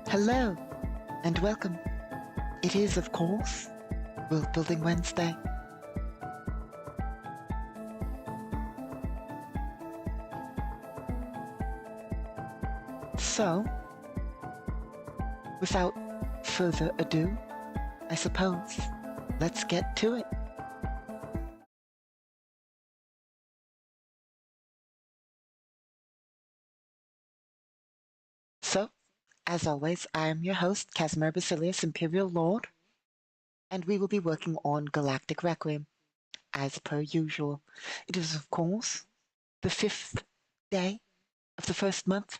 Hello, and welcome. It is, of course, Worldbuilding Wednesday. So, without further ado, I suppose, let's get to it. So, as always, I am your host, Casimir Basilius, Imperial Lord, and we will be working on Galactic Requiem, as per usual. It is, of course, the 5th day of the first month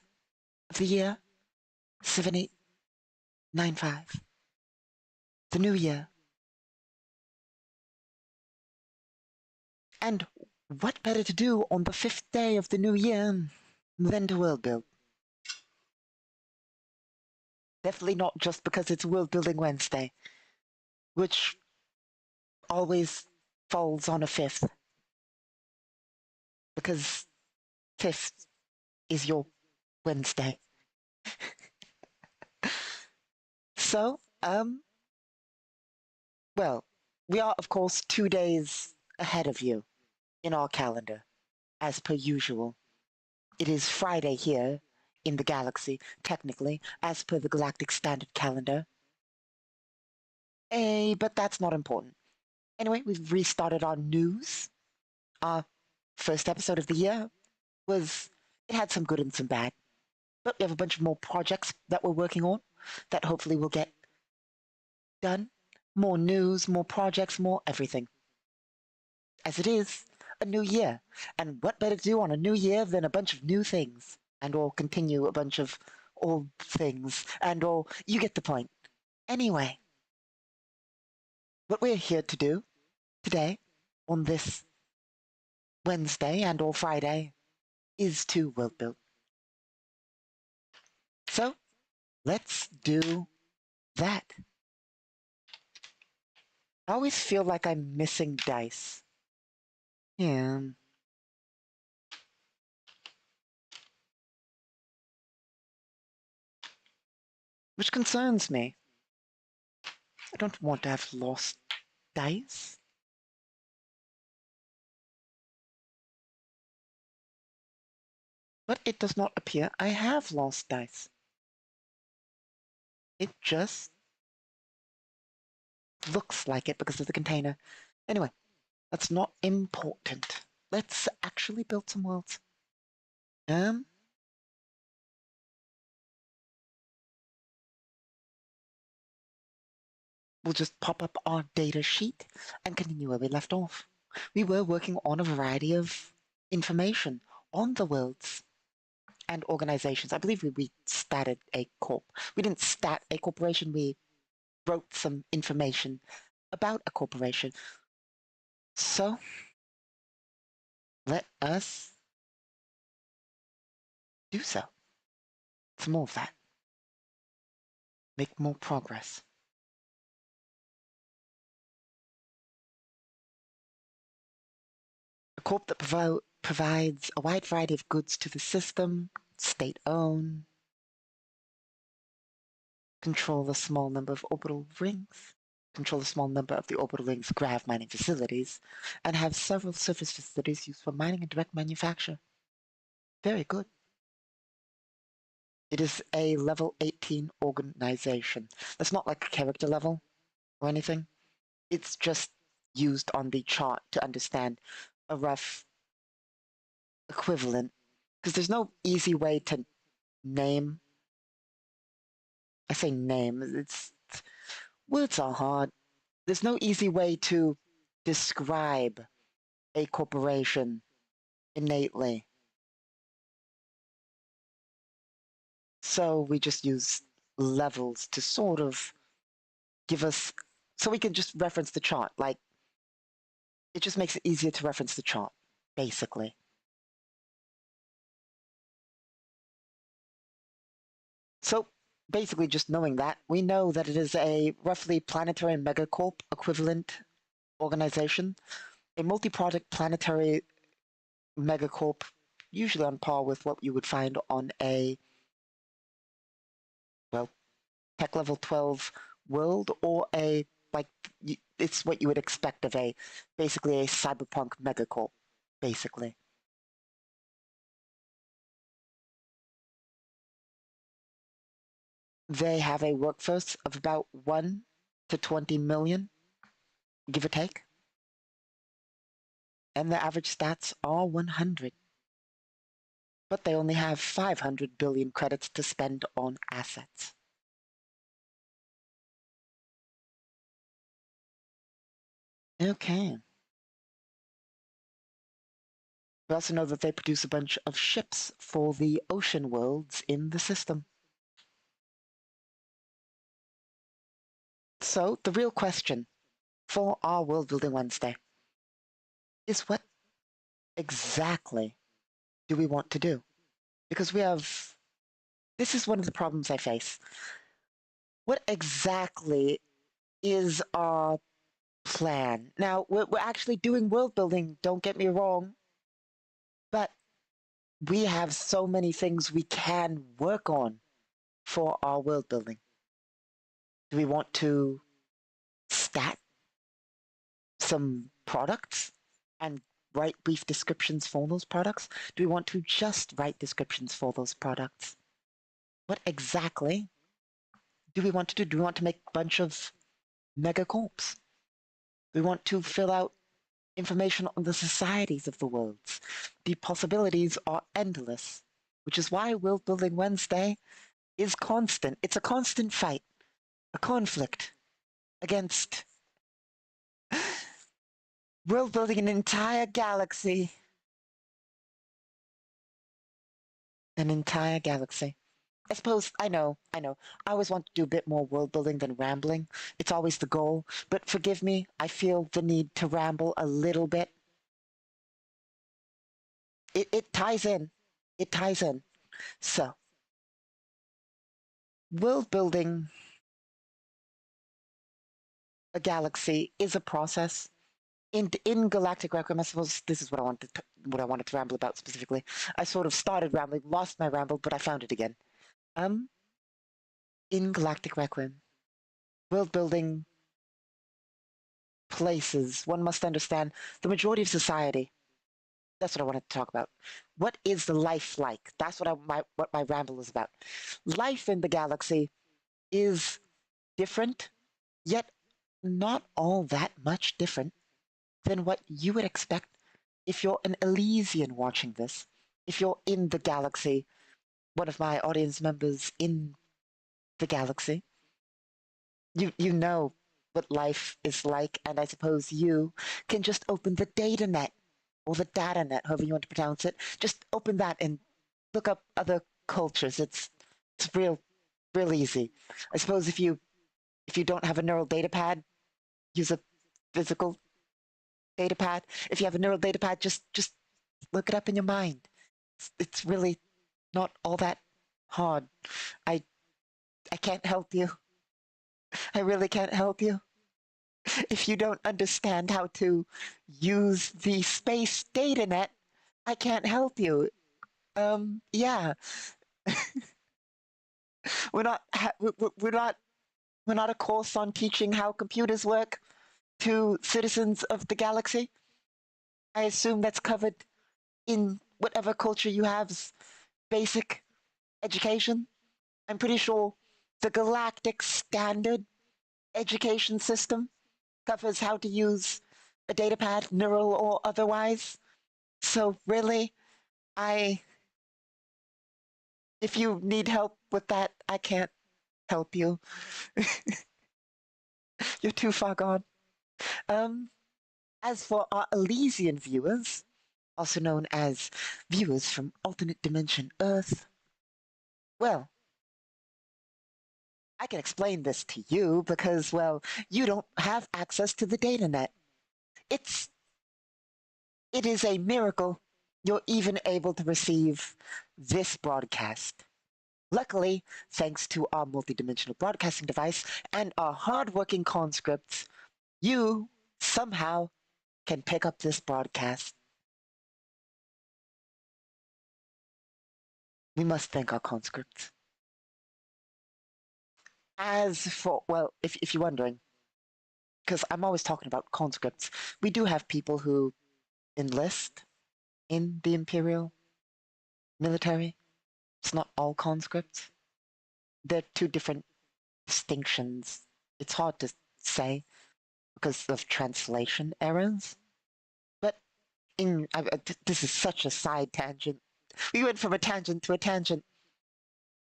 of the year, 7895. The new year. And what better to do on the 5th day of the new year than to world build? Definitely not just because it's Worldbuilding Wednesday, which always falls on a 5th. Because 5th is your Wednesday. So, well, we are, of course, 2 days ahead of you in our calendar, as per usual. It is Friday here in the galaxy, technically, as per the Galactic Standard Calendar. But that's not important. Anyway, we've restarted our news. Our first episode of the year it had some good and some bad. But we have a bunch of more projects that we're working on that hopefully will get done. More news, more projects, more everything. As it is a new year. And what better to do on a new year than a bunch of new things? And or continue a bunch of old things. And or you get the point. Anyway, what we're here to do today on this Wednesday and or Friday is to world build. So let's do that. I always feel like I'm missing dice. Yeah. Which concerns me. I don't want to have lost dice. But it does not appear I have lost dice. It just looks like it because of the container. Anyway, that's not important. Let's actually build some worlds. We'll just pop up our data sheet and continue where we left off. We were working on a variety of information on the worlds and organizations. I believe we statted a corp. We didn't stat a corporation, we wrote some information about a corporation. So, let us do so. Some more of that. Make more progress. A corp that provides a wide variety of goods to the system, state-owned, control a small number of orbital rings, control a small number of the orbital rings' grav mining facilities, and have several surface facilities used for mining and direct manufacture. Very good. It is a level 18 organization. That's not like a character level or anything. It's just used on the chart to understand a rough equivalent. Because there's no easy way to name. I say name. Words are hard. There's no easy way to describe a corporation innately. So we just use levels to sort of give us, so we can just reference the chart. Like, it just makes it easier to reference the chart, basically. So basically, just knowing that, we know that it is a roughly planetary megacorp equivalent organization, a multi-product planetary megacorp, usually on par with what you would find on a, well, tech level 12 world, or a, like, it's what you would expect of a, basically a cyberpunk megacorp, basically. They have a workforce of about 1 to 20 million, give or take, and their average stats are 100. But they only have 500 billion credits to spend on assets. Okay. We also know that they produce a bunch of ships for the ocean worlds in the system. So, the real question for our World Building Wednesday is, what exactly do we want to do? Because this is one of the problems I face. What exactly is our plan? Now, we're actually doing world building, don't get me wrong, but we have so many things we can work on for our world building. Do we want to stat some products and write brief descriptions for those products? Do we want to just write descriptions for those products? What exactly do we want to do? Do we want to make a bunch of megacorps? Do we want to fill out information on the societies of the worlds? The possibilities are endless, which is why World Building Wednesday is constant. It's a constant fight, a conflict against world building an entire galaxy. An entire galaxy. I suppose, I know. I always want to do a bit more world building than rambling. It's always the goal. But forgive me, I feel the need to ramble a little bit. It ties in. It ties in. So, world building a galaxy is a process. In Galactic Requiem, I suppose this is what I wanted to ramble about specifically. I sort of started rambling, lost my ramble, but I found it again. Um, in Galactic Requiem, world building places, one must understand the majority of society. That's what I wanted to talk about. What is the life like? That's what my ramble is about. Life in the galaxy is different, yet not all that much different than what you would expect if you're an Elysian watching this. If you're in the galaxy, one of my audience members in the galaxy, you know what life is like, and I suppose you can just open the data net or the data net, however you want to pronounce it. Just open that and look up other cultures. It's real easy. I suppose if you don't have a neural data pad, use a physical data pad. If you have a neural data pad, just look it up in your mind. It's really not all that hard. I I can't help you. I really can't help you. If you don't understand how to use the space data net, I can't help you. Yeah, we're not we're not we're not a course on teaching how computers work to citizens of the galaxy. I assume that's covered in whatever culture you have's basic education. I'm pretty sure the galactic standard education system covers how to use a datapad, neural or otherwise. So really, I if you need help with that, I can't help you. You're too far gone. Um, as for our Elysian viewers, also known as viewers from alternate dimension Earth, well, I can explain this to you because, well, you don't have access to the data net. It's it is a miracle you're even able to receive this broadcast. Luckily, thanks to our multidimensional broadcasting device and our hardworking conscripts, you somehow can pick up this broadcast. We must thank our conscripts. As for, well, if you're wondering, because I'm always talking about conscripts, we do have people who enlist in the Imperial military. It's not all conscripts. They're two different distinctions. It's hard to say because of translation errors. But this is such a side tangent. We went from a tangent to a tangent.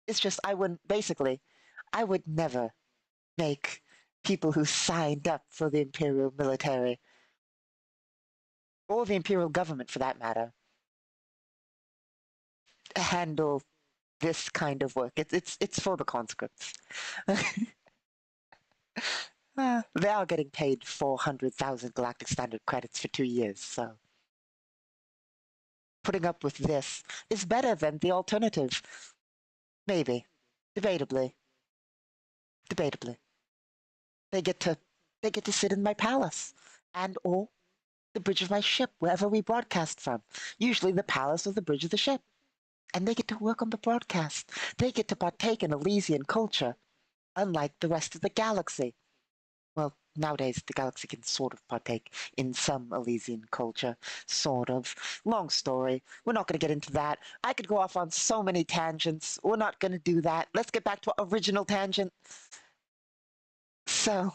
It's just I would never make people who signed up for the Imperial military, or the Imperial government for that matter, handle this kind of work. It's for the conscripts. They are getting paid 400,000 Galactic Standard credits for 2 years, so putting up with this is better than the alternative. Maybe. Debatably. Debatably. They get to sit in my palace and or the bridge of my ship, wherever we broadcast from. Usually the palace or the bridge of the ship. And they get to work on the broadcast. They get to partake in Elysian culture, unlike the rest of the galaxy. Well, nowadays the galaxy can sort of partake in some Elysian culture, sort of. Long story. We're not going to get into that. I could go off on so many tangents. We're not going to do that. Let's get back to our original tangent. So,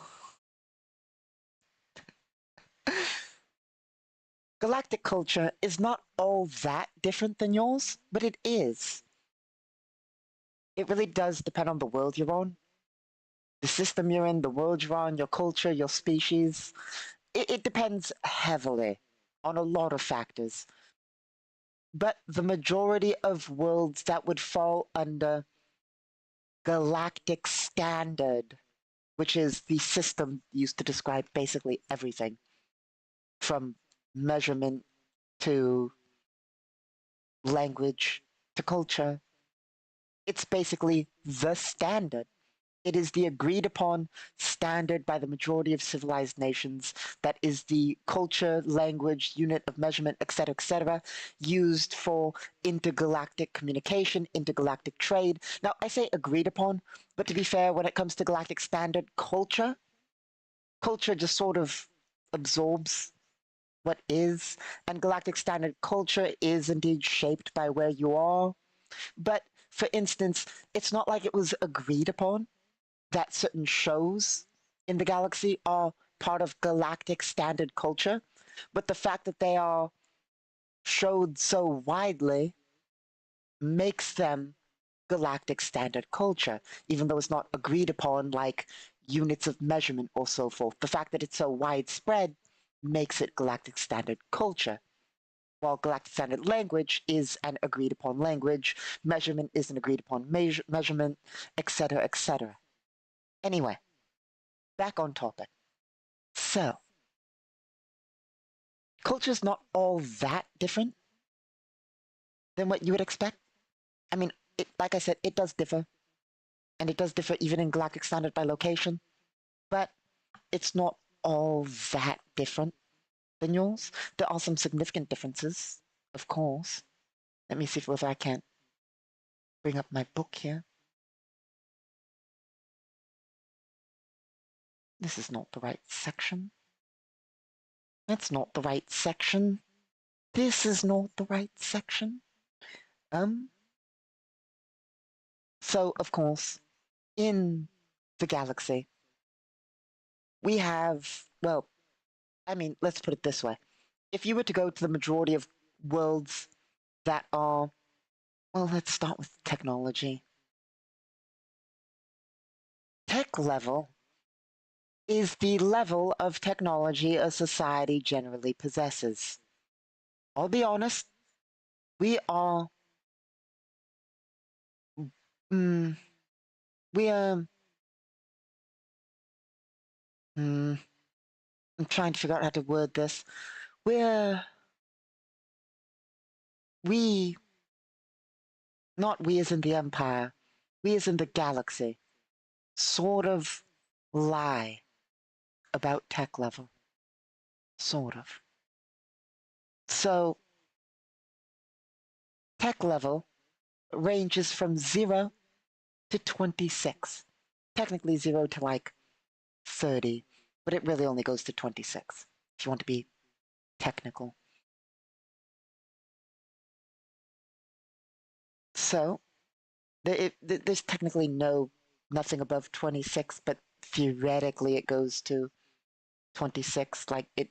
galactic culture is not all that different than yours, but it is. It really does depend on the world you're on, the system you're in, the world you're on, your culture, your species. It depends heavily on a lot of factors. But the majority of worlds that would fall under galactic standard, which is the system used to describe basically everything from measurement to language to culture, it's basically the standard. It is the agreed upon standard by the majority of civilized nations that is the culture, language, unit of measurement, etc., used for intergalactic communication, intergalactic trade. Now, I say agreed upon, but to be fair, when it comes to galactic standard culture just sort of absorbs what is, and galactic standard culture is indeed shaped by where you are. But for instance, it's not like it was agreed upon that certain shows in the galaxy are part of galactic standard culture, but the fact that they are showed so widely makes them galactic standard culture, even though it's not agreed upon like units of measurement or so forth. The fact that it's so widespread makes it galactic standard culture. While galactic standard language is an agreed upon language, measurement is an agreed upon measurement, etc., etc. Anyway, back on topic. So, culture's not all that different than what you would expect. I mean, like I said, it does differ, and it does differ even in galactic standard by location, but it's not all that different than yours. There are some significant differences, of course. Let me see whether I can't bring up my book here. This is not the right section. That's not the right section. This is not the right section. So, of course, in the galaxy, we have, well, I mean, let's put it this way. If you were to go to the majority of worlds that are, well, let's start with technology. Tech level is the level of technology a society generally possesses. I'll be honest, we are, mm, we are I'm trying to figure out how to word this. We, not we as in the Empire, we as in the galaxy, sort of lie about tech level. Sort of. So, tech level ranges from 0 to 26. Technically 0 to like 30, but it really only goes to 26 if you want to be technical. So, there's technically nothing above 26, but theoretically it goes to 26. Like it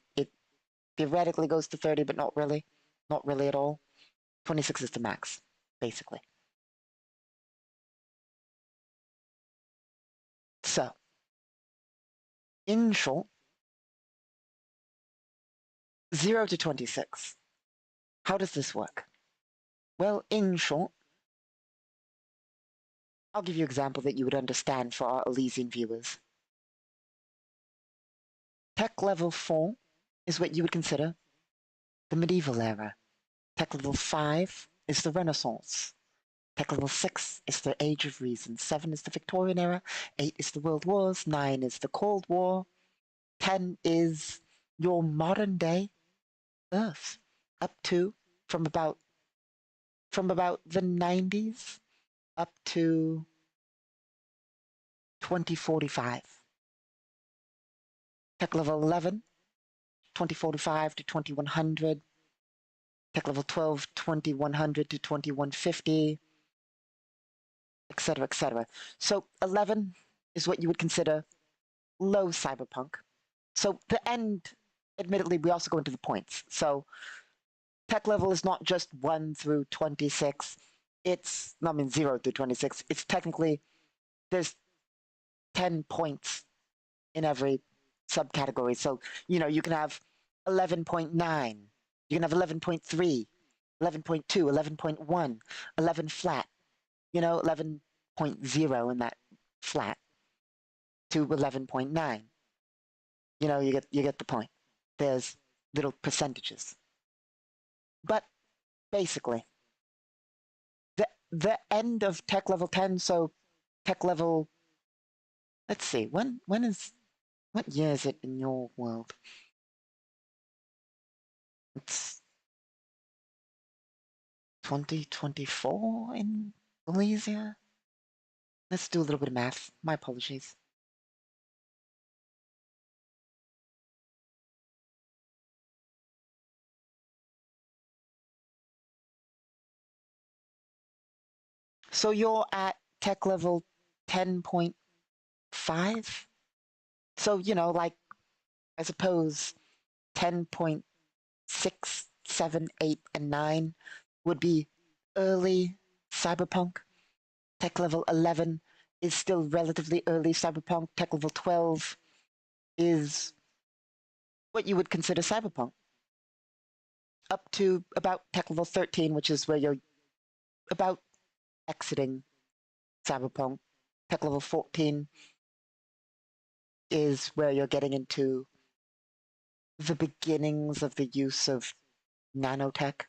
theoretically goes to 30, but not really. Not really at all. 26 is the max, basically. So, in short, 0 to 26. How does this work? Well, in short, I'll give you an example that you would understand for our Elysian viewers. Tech level 4 is what you would consider the medieval era. Tech level 5 is the Renaissance. Tech level 6 is the Age of Reason. 7 is the Victorian era. 8 is the World Wars. 9 is the Cold War. 10 is your modern day Earth. Up to from about the 90s up to 2045. Tech level 11, 2045 to 2100. Tech level 12, 2100 to 2150, etc., etc. So 11 is what you would consider low cyberpunk. So the end, admittedly, we also go into the points. So tech level is not just 1 through 26. It's, I mean, 0 through 26. It's technically, there's 10 points in every subcategory. So, you can have 11.9, you can have 11.3, 11.2, 11.1, 11 flat, 11.0 in that flat to 11.9. You get the point. There's little percentages. But basically, the end of tech level 10, so tech level, let's see, what year is it in your world? It's 2024 in Malaysia? Let's do a little bit of math. My apologies. So you're at tech level 10.5? So, like, I suppose 10.6, 7, 8, and 9 would be early cyberpunk. Tech level 11 is still relatively early cyberpunk. Tech level 12 is what you would consider cyberpunk. Up to about tech level 13, which is where you're about exiting cyberpunk. Tech level 14 is where you're getting into the beginnings of the use of nanotech,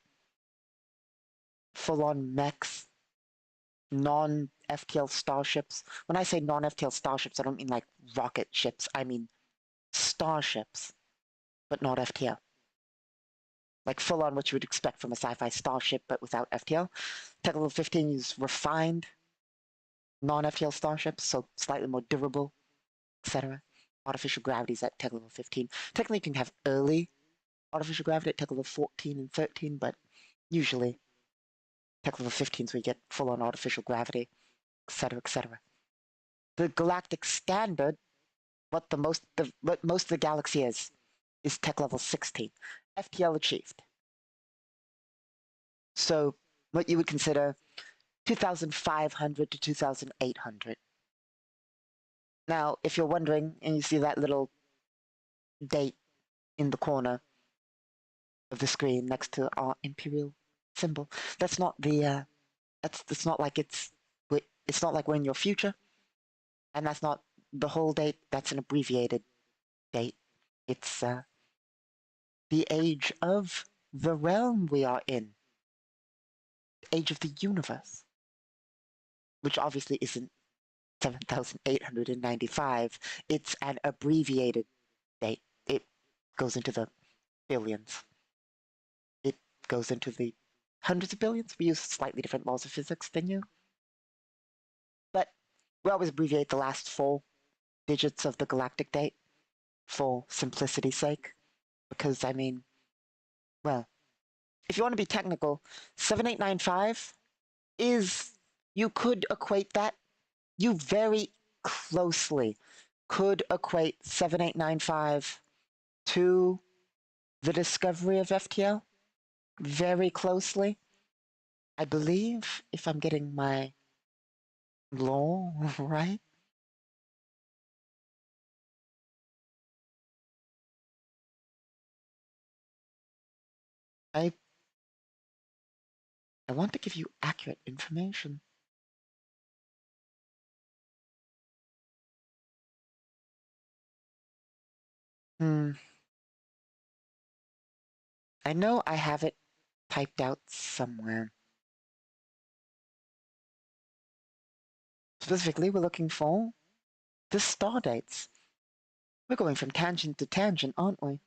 full-on mechs, non-FTL starships. When I say non-FTL starships, I don't mean like rocket ships. I mean starships, but not FTL. Like full-on what you would expect from a sci-fi starship, but without FTL. Tech level 15 is refined non-FTL starships, so slightly more durable, etc. Artificial gravity is at tech level 15. Technically, you can have early artificial gravity at tech level 14 and 13, but usually tech level 15 is where you get full-on artificial gravity, etc., etc. The galactic standard, what most of the galaxy is tech level 16. FTL achieved. So what you would consider 2,500 to 2,800. Now, if you're wondering, and you see that little date in the corner of the screen next to our imperial symbol, that's not the it's not like it's not like we're in your future, and that's not the whole date. That's an abbreviated date. It's the age of the realm we are in, age of the universe, which obviously isn't 7,895. It's an abbreviated date. It goes into the billions. It goes into the hundreds of billions. We use slightly different laws of physics than you. But we always abbreviate the last 4 digits of the galactic date for simplicity's sake. Because, I mean, well, if you want to be technical, 7895 is, you could equate that, you very closely could equate 7895 to the discovery of FTL. Very closely. I believe, if I'm getting my law right. I want to give you accurate information. I know I have it typed out somewhere. Specifically, we're looking for the star dates. We're going from tangent to tangent, aren't we?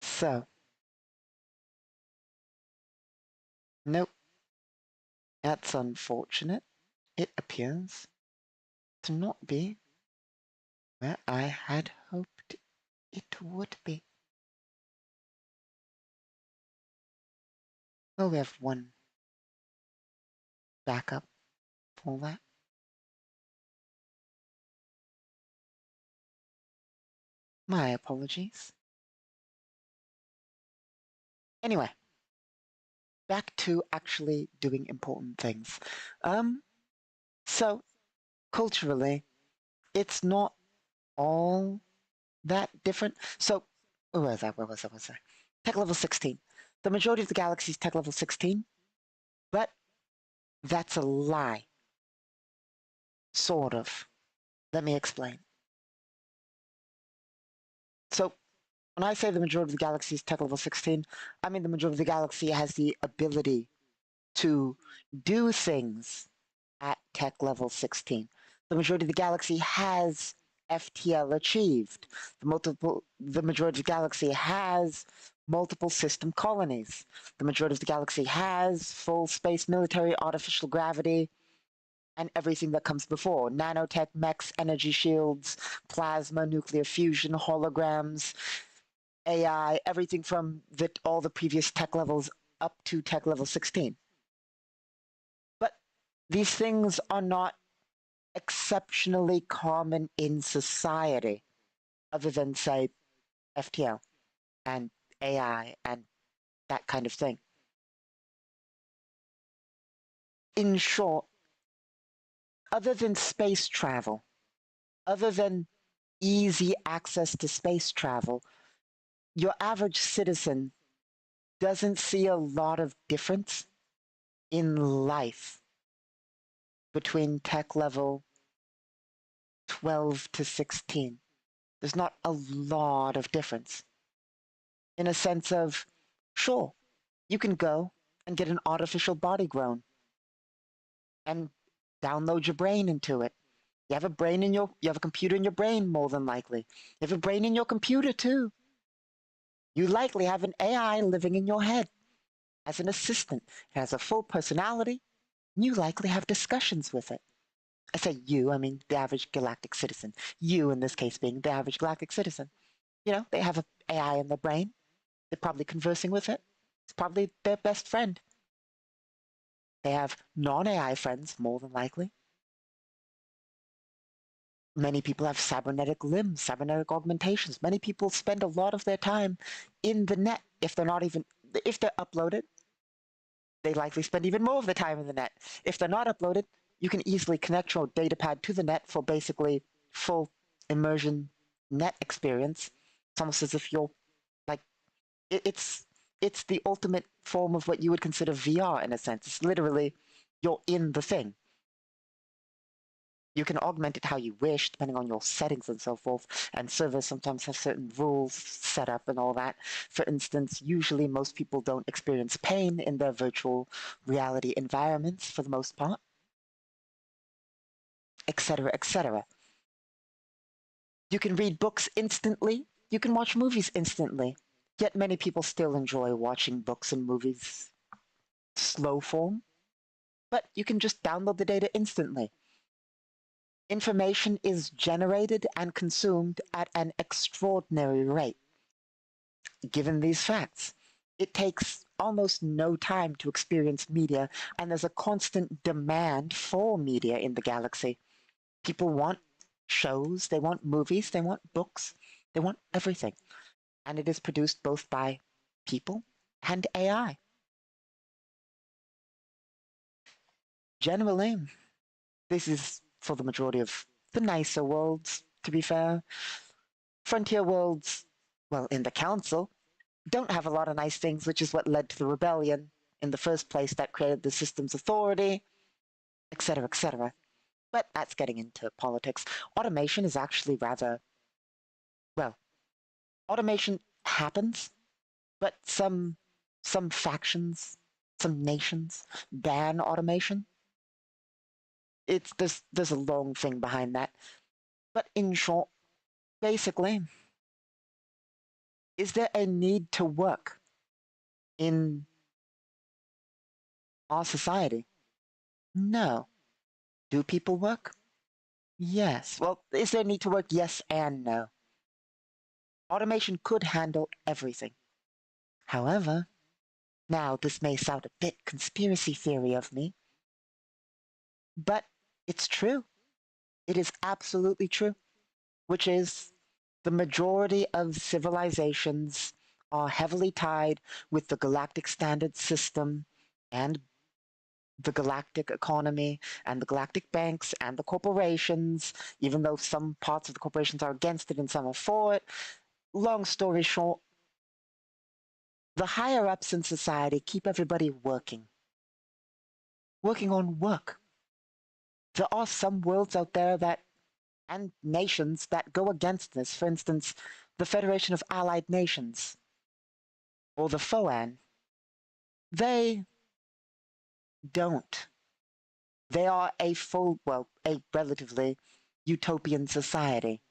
So, nope. That's unfortunate. It appears to not be where I had hoped it would be. Oh, we have one backup for that. My apologies. Anyway, back to actually doing important things. So, culturally, it's not all that different. So, where was I? Tech level 16. The majority of the galaxy is tech level 16, but that's a lie. Sort of. Let me explain. So, when I say the majority of the galaxy is tech level 16, I mean the majority of the galaxy has the ability to do things at tech level 16. The majority of the galaxy has FTL achieved. The majority of the galaxy has multiple system colonies. The majority of the galaxy has full space military, artificial gravity, and everything that comes before. Nanotech, mechs, energy shields, plasma, nuclear fusion, holograms, AI, everything from all the previous tech levels up to tech level 16. But these things are not exceptionally common in society, other than, say, FTL and AI and that kind of thing. In short, other than space travel, other than easy access to space travel, your average citizen doesn't see a lot of difference in life between tech level 12 to 16. There's not a lot of difference. In a sense of, sure, you can go and get an artificial body grown and download your brain into it. You have a computer in your brain, more than likely. You have a brain in your computer too. You likely have an AI living in your head as an assistant. It has a full personality, and you likely have discussions with it. I say you, I mean the average galactic citizen. You, in this case, being the average galactic citizen. You know, they have an AI in their brain. They're probably conversing with it. It's probably their best friend. They have non-AI friends, more than likely. Many people have cybernetic limbs, cybernetic augmentations. Many people spend a lot of their time in the net. If they're uploaded, they likely spend even more of their time in the net. If they're not uploaded, you can easily connect your datapad to the net for basically full immersion net experience. It's almost as if you're like it's the ultimate form of what you would consider VR in a sense. It's literally you're in the thing. You can augment it how you wish, depending on your settings and so forth. And servers sometimes have certain rules set up and all that. For instance, usually most people don't experience pain in their virtual reality environments for the most part, etc., etc. You can read books instantly. You can watch movies instantly. Yet many people still enjoy watching books and movies slow form. But you can just download the data instantly. Information is generated and consumed at an extraordinary rate. Given these facts, it takes almost no time to experience media, and there's a constant demand for media in the galaxy. People want shows, they want movies, they want books, they want everything. And it is produced both by people and AI. Generally, this is for the majority of the nicer worlds, to be fair. Frontier worlds, well, in the Council, don't have a lot of nice things, which is what led to the rebellion in the first place that created the system's authority, etc., etc. But that's getting into politics. Automation is actually rather, well, automation happens, but some factions, some nations ban automation. It's there's a long thing behind that. But in short, basically, is there a need to work in our society? No. Do people work? Yes. Well, is there a need to work? Yes and no. Automation could handle everything. However, now this may sound a bit conspiracy theory of me, but it's true. It is absolutely true, which is the majority of civilizations are heavily tied with the galactic standard system and the galactic economy and the galactic banks and the corporations, even though some parts of the corporations are against it and some are for it. Long story short, the higher ups in society keep everybody working on work. There are some worlds out there that, and nations that go against this. For instance, the Federation of Allied Nations, or the FOAN, they don't. They are a a relatively utopian society.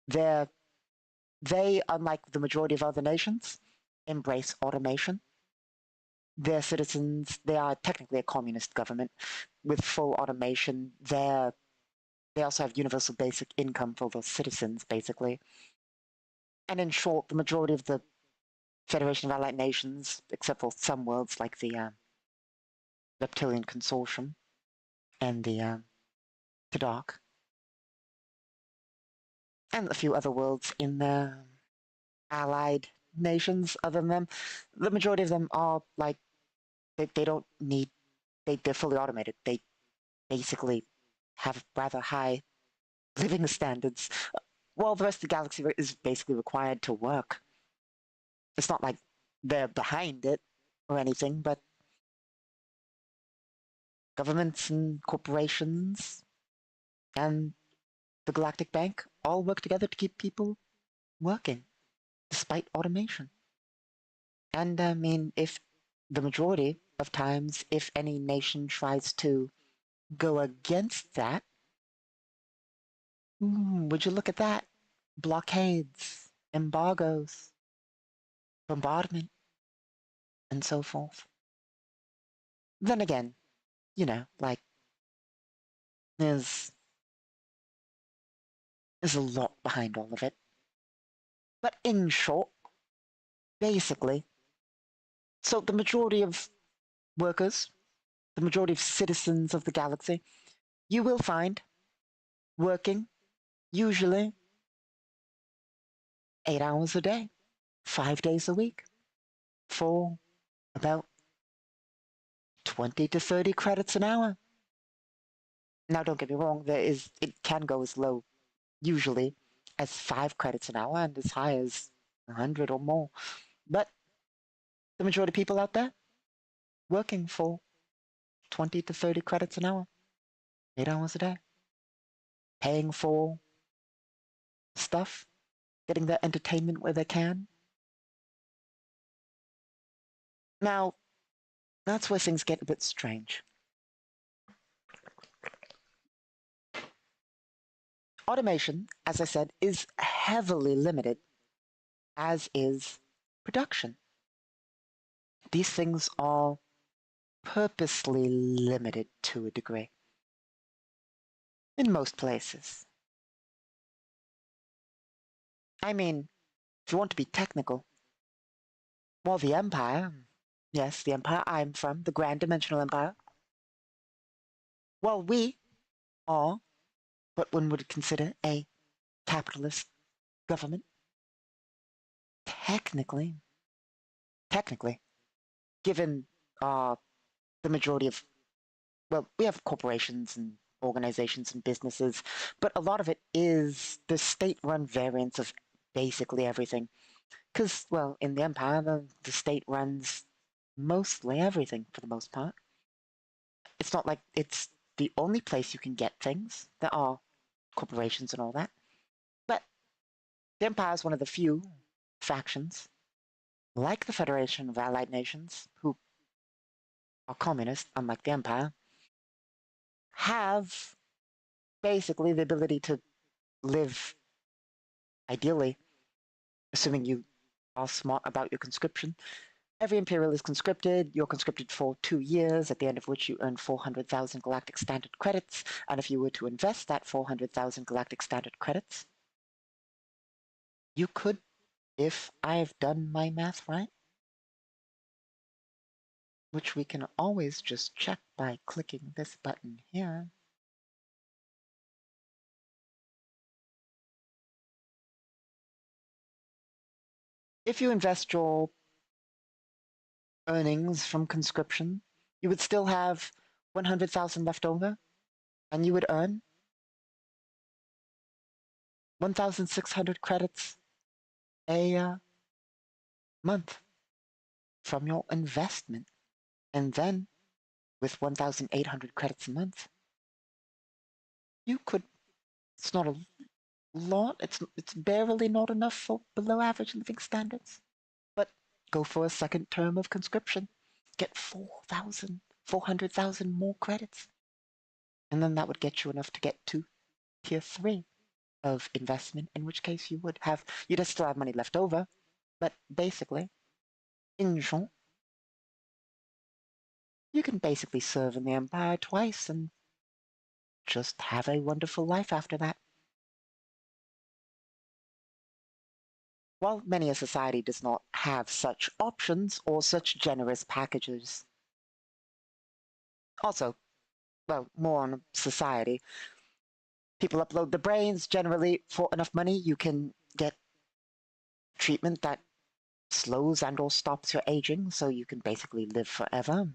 They're, they, unlike the majority of other nations, embrace automation. Their citizens, they are technically a communist government with full automation. They also have universal basic income for the citizens, basically. And in short, the majority of the Federation of Allied Nations, except for some worlds like the Reptilian Consortium and the Kadak, and a few other worlds in the Allied nations other than them, the majority of them are like, they don't need, they're fully automated. They basically have rather high living standards. While the rest of the galaxy is basically required to work. It's not like they're behind it or anything, but governments and corporations and the Galactic Bank all work together to keep people working, despite automation. And I mean, if the majority of times, if any nation tries to go against that, would you look at that? Blockades, embargoes, bombardment, and so forth. Then again, you know, like, there's a lot behind all of it. But in short, basically, so the majority of workers, the majority of citizens of the galaxy, you will find working usually 8 hours a day, 5 days a week, for about 20 to 30 credits an hour. Now, don't get me wrong, it can go as low, usually, as 5 credits an hour and as high as 100 or more. But the majority of people out there working for 20 to 30 credits an hour, 8 hours a day, paying for stuff, getting their entertainment where they can. Now, that's where things get a bit strange. Automation, as I said, is heavily limited, as is production. These things are purposely limited to a degree in most places. I mean, if you want to be technical, well, the Empire, yes, the Empire I'm from, the Grand Dimensional Empire, well, we are what one would consider a capitalist government. Technically, given the majority of, well, we have corporations and organizations and businesses, but a lot of it is the state-run variants of basically everything. Because, well, in the Empire, the state runs mostly everything for the most part. It's not like it's the only place you can get things. There are corporations and all that. But the Empire is one of the few factions, like the Federation of Allied Nations, who are communist, unlike the Empire, have basically the ability to live, ideally, assuming you are smart about your conscription. Every Imperial is conscripted. You're conscripted for 2 years, at the end of which you earn 400,000 Galactic Standard credits. And if you were to invest that 400,000 Galactic Standard credits, you could, if I've done my math right, which we can always just check by clicking this button here. If you invest your earnings from conscription, you would still have 100,000 left over, and you would earn 1,600 credits a month from your investment. And then, with 1,800 credits a month, you could, it's not a lot, it's barely not enough for below average living standards. But go for a second term of conscription, get 400,000 more credits. And then that would get you enough to get to tier 3 of investment, in which case you'd still have money left over, but basically, in short, you can basically serve in the Empire twice and just have a wonderful life after that. While many a society does not have such options or such generous packages. Also, well, more on society. People upload the brains. Generally, for enough money, you can get treatment that slows and or stops your aging, so you can basically live forever.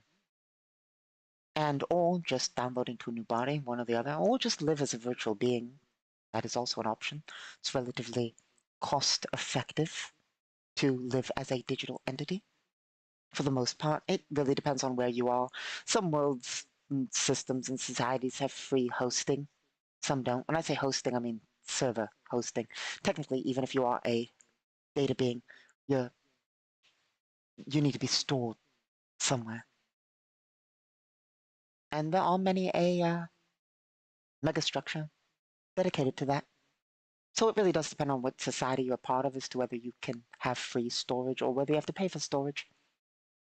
And or just download into a new body, one or the other, or just live as a virtual being. That is also an option. It's relatively cost effective to live as a digital entity. For the most part, it really depends on where you are. Some worlds, and systems, and societies have free hosting. Some don't. When I say hosting, I mean server hosting. Technically, even if you are a data being, you need to be stored somewhere. And there are many a megastructure dedicated to that. So it really does depend on what society you're part of as to whether you can have free storage or whether you have to pay for storage.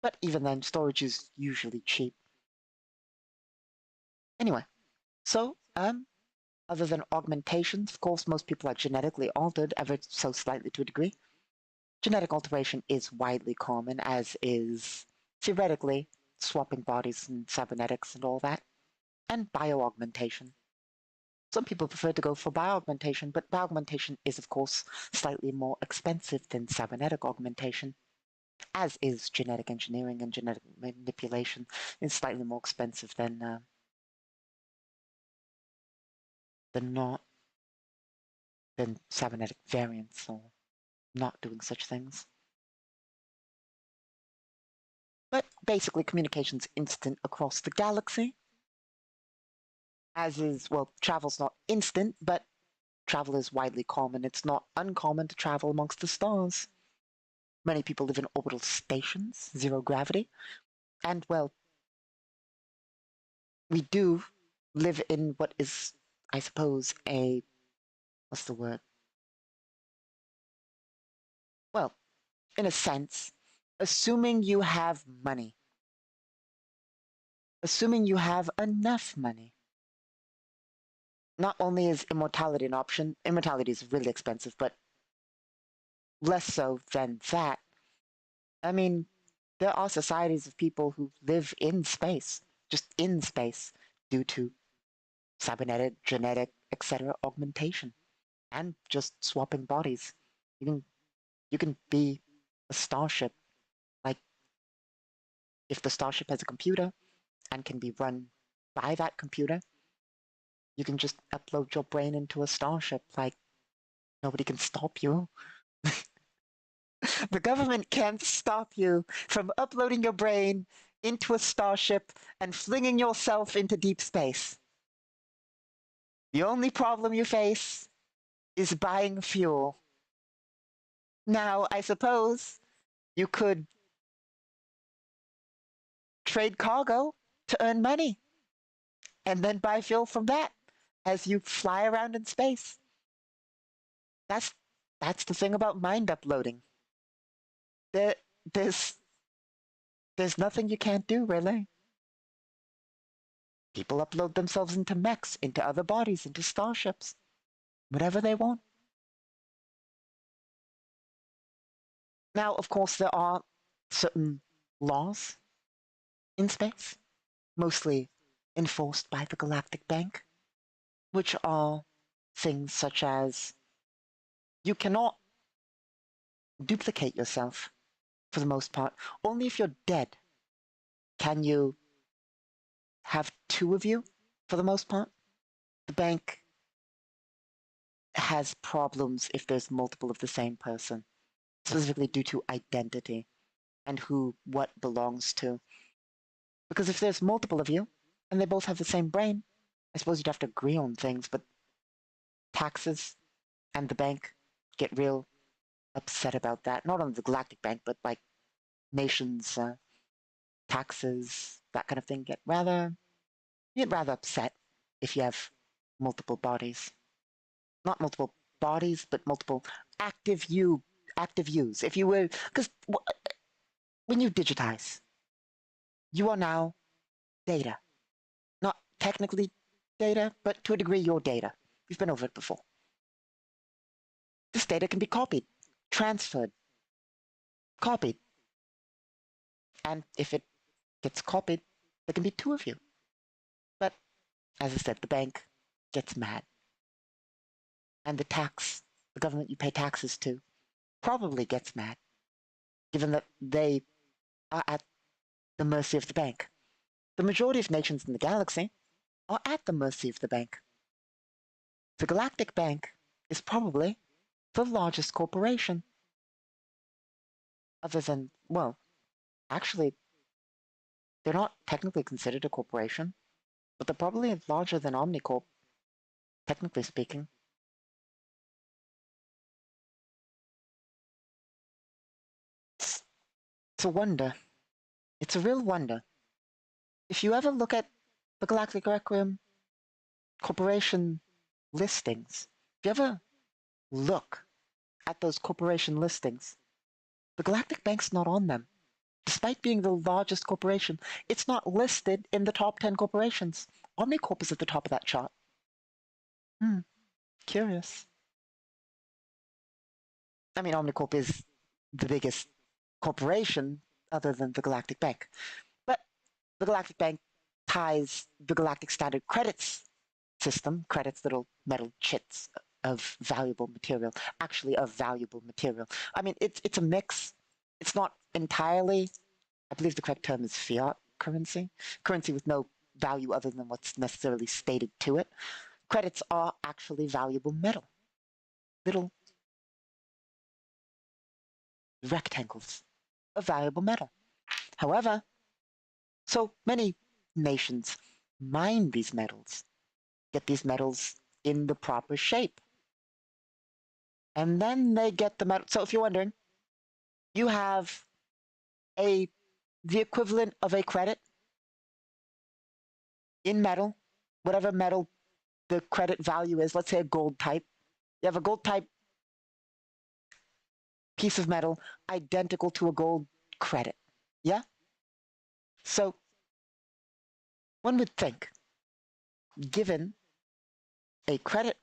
But even then, storage is usually cheap. Anyway, so, other than augmentations, of course, most people are genetically altered ever so slightly to a degree. Genetic alteration is widely common, as is, theoretically, swapping bodies and cybernetics and all that, and bioaugmentation. Some people prefer to go for bioaugmentation, but bioaugmentation is, of course, slightly more expensive than cybernetic augmentation, as is genetic engineering, and genetic manipulation is slightly more expensive than they're not, than cybernetic variants or not doing such things. But basically, communication's instant across the galaxy. As is, well, travel's not instant, but travel is widely common. It's not uncommon to travel amongst the stars. Many people live in orbital stations, zero gravity. And, well, we do live in what is, I suppose, what's the word? Well, in a sense, assuming you have money, assuming you have enough money. Not only is immortality an option, immortality is really expensive, but less so than that. I mean, there are societies of people who live in space, just in space, due to cybernetic, genetic, etc. augmentation, and just swapping bodies. You can be a starship. Like, if the starship has a computer and can be run by that computer, you can just upload your brain into a starship. Like, nobody can stop you. The government can't stop you from uploading your brain into a starship and flinging yourself into deep space. The only problem you face is buying fuel. Now, I suppose you could trade cargo to earn money and then buy fuel from that as you fly around in space. That's the thing about mind uploading. There, there's there's nothing you can't do, really. People upload themselves into mechs, into other bodies, into starships, whatever they want. Now, of course, there are certain laws in space, mostly enforced by the Galactic Bank, which are things such as you cannot duplicate yourself for the most part. Only if you're dead can you have two of you for the most part. The bank has problems if there's multiple of the same person, specifically due to identity and who what belongs to. Because if there's multiple of you and they both have the same brain, I suppose you'd have to agree on things, but taxes and the bank get real upset about that. Not on the Galactic Bank, but like nations, taxes, that kind of thing you get rather upset if you have multiple bodies. Not multiple bodies, but multiple active yous. If you were, because when you digitize, you are now data. Not technically data, but to a degree you're data. We've been over it before. This data can be copied, transferred, copied. And if it gets copied, there can be two of you. But as I said, the bank gets mad. And the government you pay taxes to, probably gets mad, given that they are at the mercy of the bank. The majority of nations in the galaxy are at the mercy of the bank. The Galactic Bank is probably the largest corporation. Other than, well, actually, they're not technically considered a corporation, but they're probably larger than Omnicorp, technically speaking. It's a wonder. It's a real wonder. If you ever look at the Galactic Requiem corporation listings, if you ever look at those corporation listings, the Galactic Bank's not on them. Despite being the largest corporation, it's not listed in the top 10 corporations. Omnicorp is at the top of that chart. Curious. I mean, Omnicorp is the biggest corporation other than the Galactic Bank. But the Galactic Bank ties the Galactic Standard credits system, credits little metal chits of valuable material, actually of valuable material. I mean, it's a mix. It's not entirely, I believe the correct term is fiat currency, currency with no value other than what's necessarily stated to it. credits are actually valuable metal. Little rectangles of valuable metal. However, so many nations mine these metals, get these metals in the proper shape. And then they get the metal. So if you're wondering, you have the equivalent of a credit in metal, whatever metal the credit value is. Let's say a gold type. You have a gold type piece of metal identical to a gold credit. Yeah? So one would think, given a credit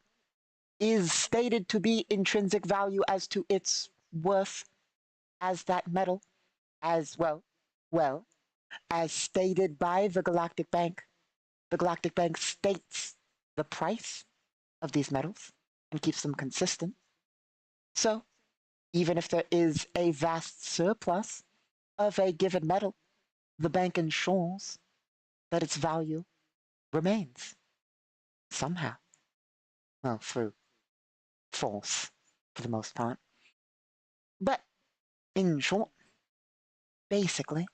is stated to be intrinsic value as to its worth as that metal, as well, as stated by the Galactic Bank. The Galactic Bank states the price of these metals and keeps them consistent. So, even if there is a vast surplus of a given metal, the bank ensures that its value remains somehow. Well, through force, for the most part. But, in short, basically,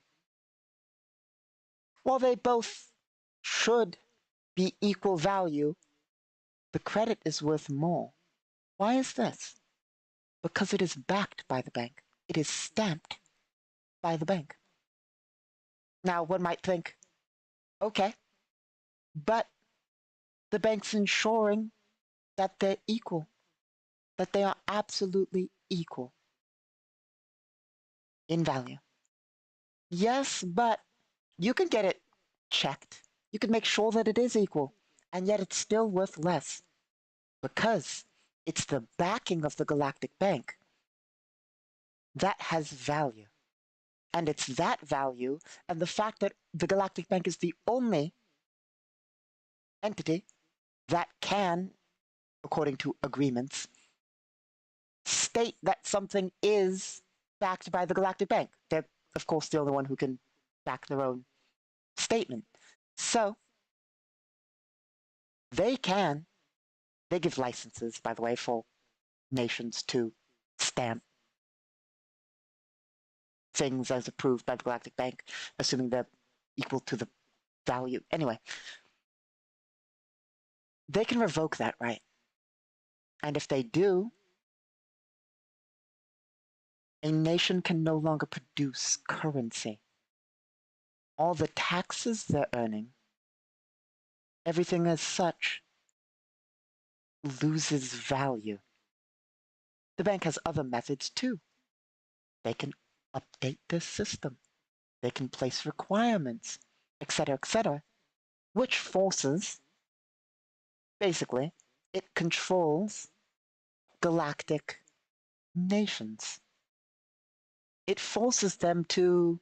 while they both should be equal value, the credit is worth more. Why is this? Because it is backed by the bank. It is stamped by the bank. Now, one might think, okay, but the bank's ensuring that they're equal, that they are absolutely equal in value. Yes, but you can get it checked. You can make sure that it is equal, and yet it's still worth less because it's the backing of the Galactic Bank that has value. And it's that value and the fact that the Galactic Bank is the only entity that can, according to agreements, state that something is backed by the Galactic Bank. They're, of course, the only one who can back their own statement. So, they give licenses, by the way, for nations to stamp things as approved by the Galactic Bank, assuming they're equal to the value. Anyway, they can revoke that right. And if they do, a nation can no longer produce currency. All the taxes they're earning, everything as such, loses value. The bank has other methods too. They can update their system. They can place requirements, etc., which forces, basically, it controls galactic nations. It forces them to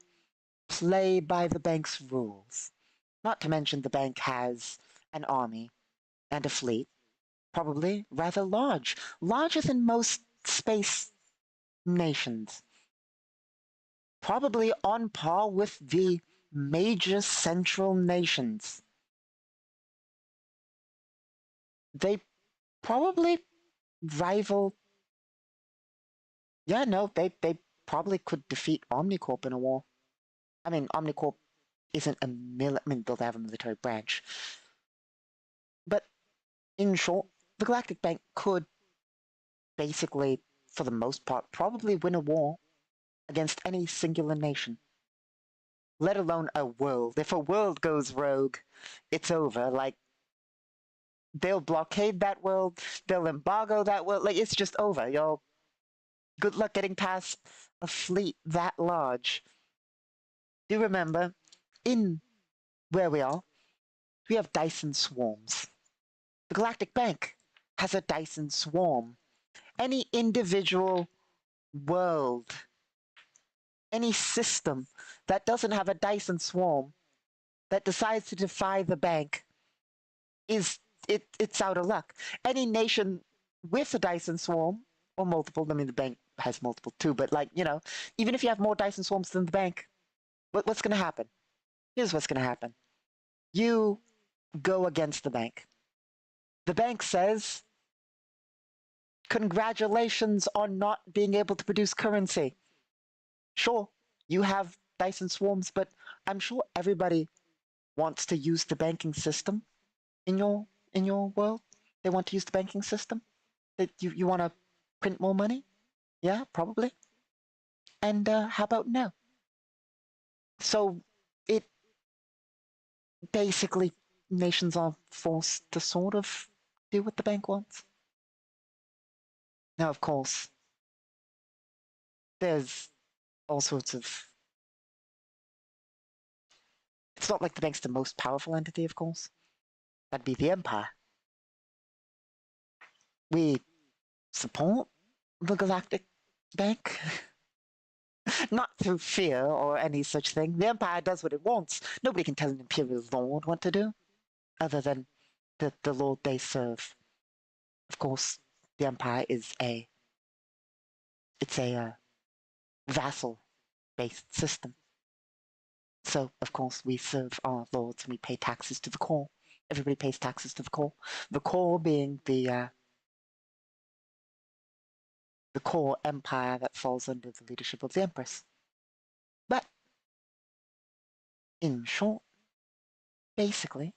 play by the bank's rules. Not to mention the bank has an army and a fleet, probably rather large, larger than most space nations. Probably on par with the major central nations. They probably rival. Yeah, no, they probably could defeat Omnicorp in a war. I mean, Omnicorp isn't a I mean, they'll have a military branch. But in short, the Galactic Bank could basically, for the most part, probably win a war against any singular nation. Let alone a world. If a world goes rogue, it's over. Like, they'll blockade that world, they'll embargo that world. Like, it's just over. You'll good luck getting past a fleet that large. Do remember, in where we are, we have Dyson swarms. The Galactic Bank has a Dyson swarm. Any individual world, any system that doesn't have a Dyson swarm, that decides to defy the bank, it's out of luck. Any nation with a Dyson swarm, or multiple, I mean, the bank has multiple too, but like, you know, even if you have more Dyson swarms than the bank, what's going to happen? Here's what's going to happen. You go against the bank. The bank says, congratulations on not being able to produce currency. Sure, you have Dyson swarms, but I'm sure everybody wants to use the banking system in your world. They want to use the banking system. That you want to print more money? Yeah, probably. And how about no? So it basically nations are forced to sort of do what the bank wants. Now, of course, there's all sorts of. It's not like the bank's the most powerful entity, of course. That'd be the empire. We support the Galactic Bank. Not through fear or any such thing. The empire does what it wants. Nobody can tell an imperial lord what to do, other than the lord they serve. Of course, the empire is a vassal-based system. So, of course, we serve our lords and we pay taxes to the core. Everybody pays taxes to the core. The core being the core empire that falls under the leadership of the empress. But, in short, basically,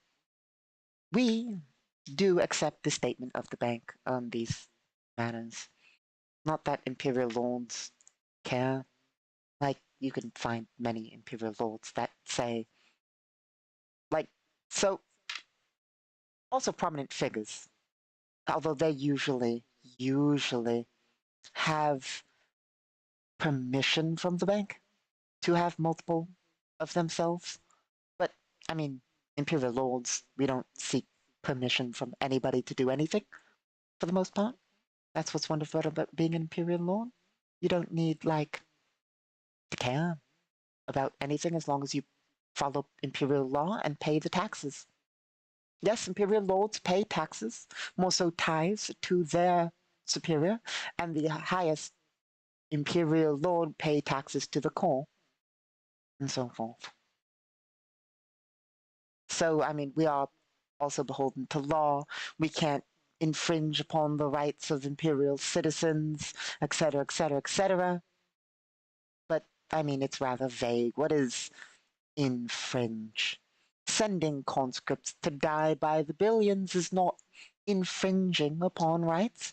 we do accept the statement of the bank on these matters. Not that imperial lords care. Like, you can find many imperial lords that say, like, so, also prominent figures, although they usually have permission from the bank to have multiple of themselves. But, I mean, imperial lords, we don't seek permission from anybody to do anything, for the most part. That's what's wonderful about being an imperial lord. You don't need, like, to care about anything as long as you follow imperial law and pay the taxes. Yes, imperial lords pay taxes, more so tithes to their superior, and the highest imperial lord pay taxes to the core, and so forth. So, I mean, we are also beholden to law. We can't infringe upon the rights of imperial citizens, etc., etc., etc. But, I mean, it's rather vague. What is infringe? Sending conscripts to die by the billions is not infringing upon rights.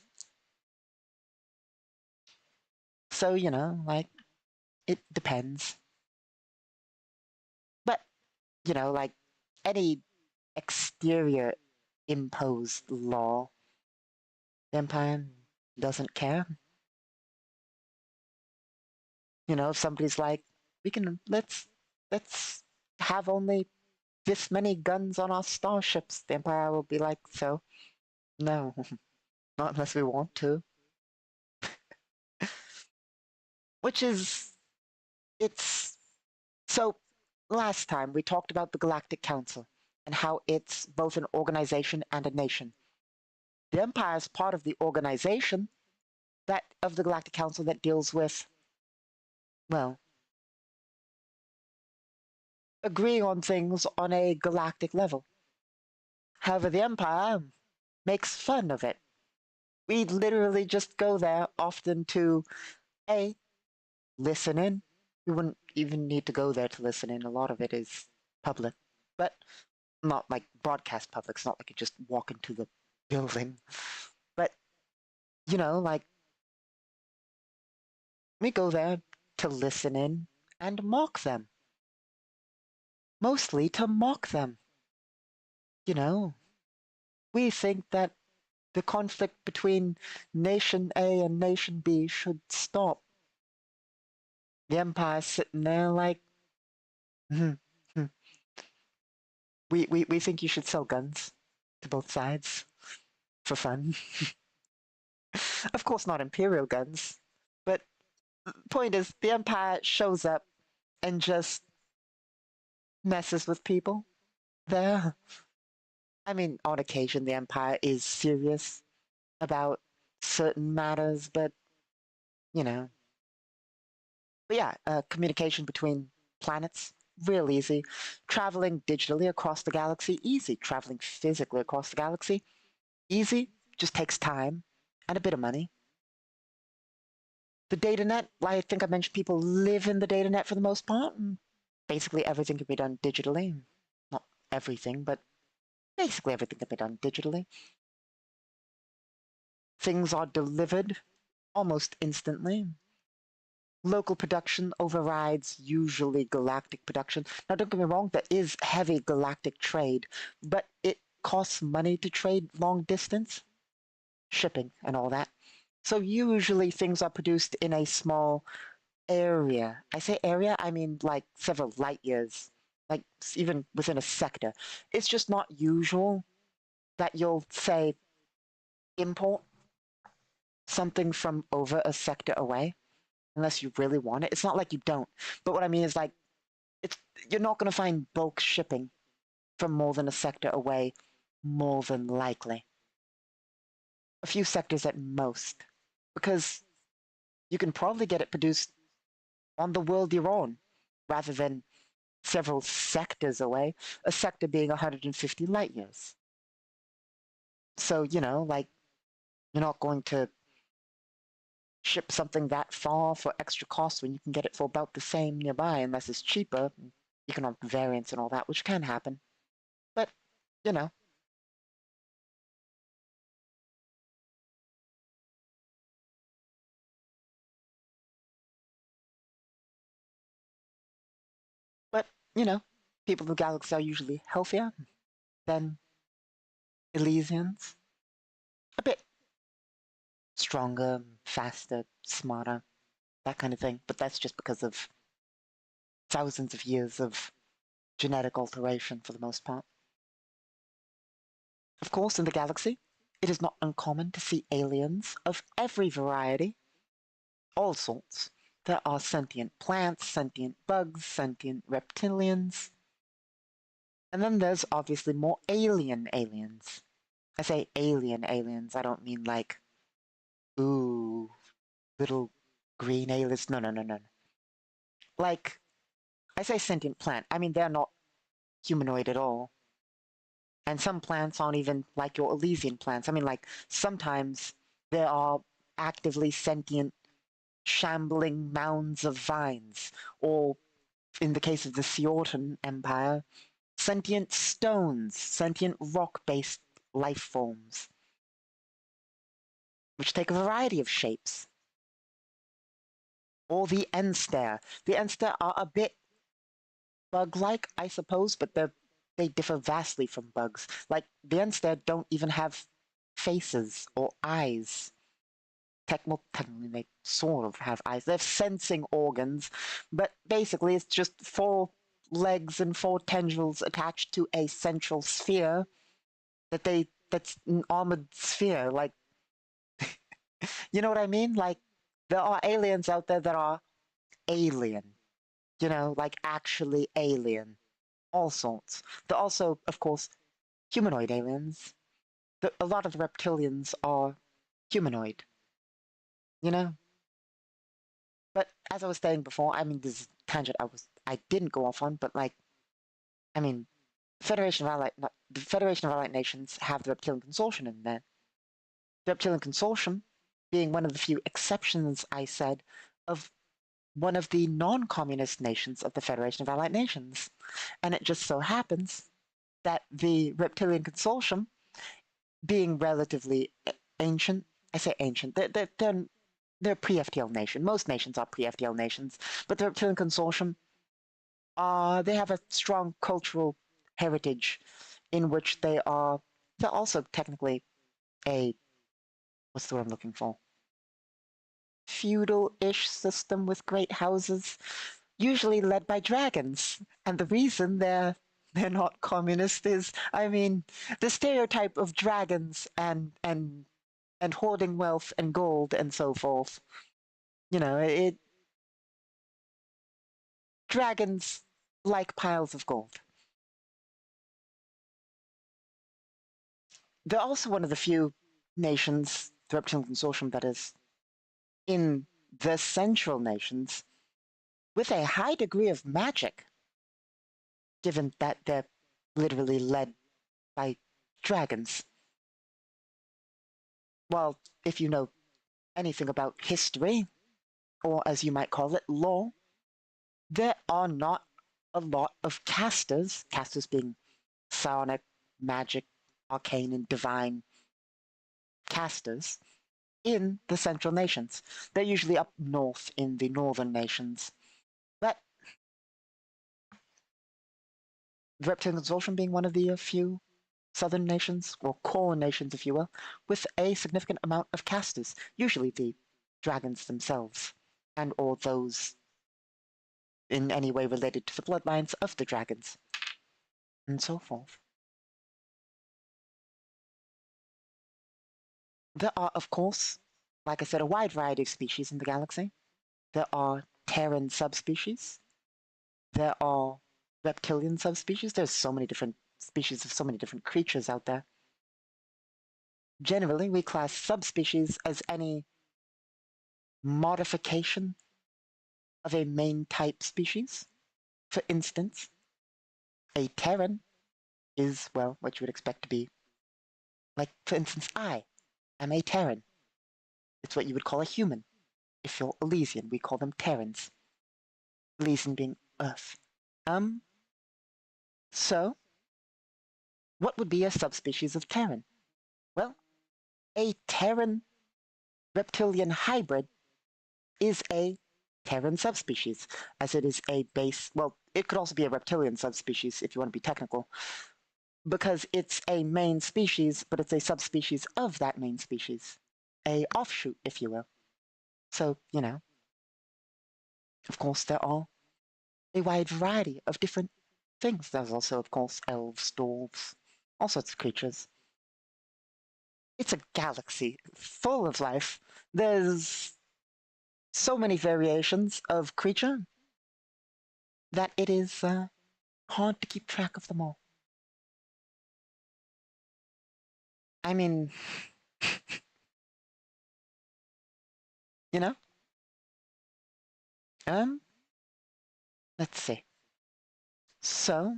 So, like, it depends. But, like, any exterior imposed law, the empire doesn't care. If somebody's like, let's have only this many guns on our starships, the empire will be like, so, no, not unless we want to. Which is, it's, so last time we talked about the Galactic Council and how it's both an organization and a nation. The empire is part of the organization of the Galactic Council that deals with, well, agreeing on things on a galactic level. However, the empire makes fun of it. We literally just go there often to listen in. We wouldn't even need to go there to listen in. A lot of it is public, but not like broadcast public. It's not like you just walk into the building. But, like, we go there to listen in and mock them. Mostly to mock them. We think that the conflict between Nation A and Nation B should stop. The Empire's sitting there like, we think you should sell guns to both sides for fun. Of course, not Imperial guns, but the point is, the Empire shows up and just messes with people there. I mean, on occasion, the Empire is serious about certain matters, but, But yeah, communication between planets, real easy. Traveling digitally across the galaxy, easy. Traveling physically across the galaxy, Easy, just takes time and a bit of money. The data net, I think I mentioned people live in the data net for the most part, and basically everything can be done digitally. Not everything, but basically everything can be done digitally. Things are delivered almost instantly. Local production overrides usually galactic production. Now, don't get me wrong, there is heavy galactic trade, but it costs money to trade long distance, shipping, and all that. So usually things are produced in a small area. I say area, I mean like several light years, like even within a sector. It's just not usual that you'll say import something from over a sector away unless you really want it. It's not like you don't. But what I mean is like it's you're not going to find bulk shipping from more than a sector away more than likely. A few sectors at most because you can probably get it produced on the world you're on rather than several sectors away, a sector being 150 light years. So, like you're not going to ship something that far for extra cost when you can get it for about the same nearby unless it's cheaper, economic variance and all that, which can happen. But, you know, but, you know, people of the galaxy are usually healthier than Elysians. A bit stronger, faster, smarter, that kind of thing. But that's just because of thousands of years of genetic alteration for the most part. Of course, in the galaxy, it is not uncommon to see aliens of every variety, all sorts. There are sentient plants, sentient bugs, sentient reptilians. And then there's obviously more alien aliens. I say alien aliens, I don't mean like, ooh, little green aliens. No, no, no, no. Like, I say sentient plant, I mean they're not humanoid at all. And some plants aren't even like your Elysian plants. I mean, like, sometimes there are actively sentient, shambling mounds of vines, or in the case of the Seortan Empire, sentient stones, sentient rock-based life forms, which take a variety of shapes. Or the Enster. The Enster are a bit bug-like, I suppose, but they differ vastly from bugs. Like, the Enster don't even have faces or eyes. Technically, they sort of have eyes. They have sensing organs, but basically it's just four legs and four tendrils attached to a central sphere that's an armored sphere. Like, you know what I mean? Like, there are aliens out there that are alien, like actually alien, all sorts. There are also, of course, humanoid aliens. A lot of the reptilians are humanoid, you know? But as I was saying before, I mean, this is a tangent I didn't go off on, but like, I mean, the Federation of Allied Nations have the Reptilian Consortium in there. The Reptilian Consortium being one of the few exceptions, I said, of one of the non-communist nations of the Federation of Allied Nations. And it just so happens that the Reptilian Consortium, being relatively ancient, I say ancient, they're a pre-FTL nation. Most nations are pre-FTL nations, but the Reptilian Consortium, they have a strong cultural heritage in which they're also technically a, what's the word I'm looking for? Feudal-ish system with great houses, usually led by dragons. And the reason they're not communist is, I mean, the stereotype of dragons and hoarding wealth and gold and so forth. It dragons like piles of gold. They're also one of the few nations, the Reptilian Consortium that is, in the central nations, with a high degree of magic, given that they're literally led by dragons. well, if you know anything about history, or as you might call it, lore, there are not a lot of casters being psionic, magic, arcane, and divine casters, in the central nations. They're usually up north in the northern nations. But the Reptilian Consortium being one of the few southern nations, or core nations, if you will, with a significant amount of casters, usually the dragons themselves, and or those in any way related to the bloodlines of the dragons, and so forth. There are, of course, like I said, a wide variety of species in the galaxy. There are Terran subspecies. There are reptilian subspecies. There's so many different species of so many different creatures out there. Generally, we class subspecies as any modification of a main type species. For instance, a Terran is, well, what you would expect to be. Like, for instance, I am a Terran. It's what you would call a human. If you're Elysian, we call them Terrans. Elysian being Earth. So, what would be a subspecies of Terran? Well, a Terran reptilian hybrid is a Terran subspecies, as it is a base. Well, it could also be a reptilian subspecies if you want to be technical, because it's a main species, but it's a subspecies of that main species, a offshoot, if you will. So, you know, of course, there are a wide variety of different things. There's also, of course, elves, dwarves, all sorts of creatures. It's a galaxy full of life. There's so many variations of creature that it is hard to keep track of them all. I mean, you know, let's see. So,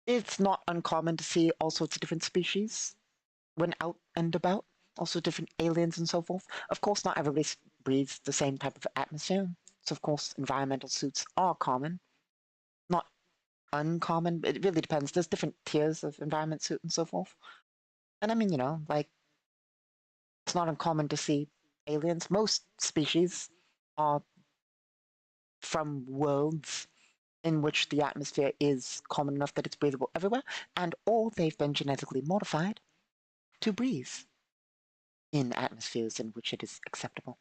it's not uncommon to see all sorts of different species when out and about, also different aliens and so forth. Of course, not everybody breathes the same type of atmosphere, so of course, environmental suits are common. Not uncommon, but it really depends. There's different tiers of environment suit and so forth. And I mean, you know, like, it's not uncommon to see aliens. Most species are from worlds in which the atmosphere is common enough that it's breathable everywhere, and or they've been genetically modified to breathe in atmospheres in which it is acceptable.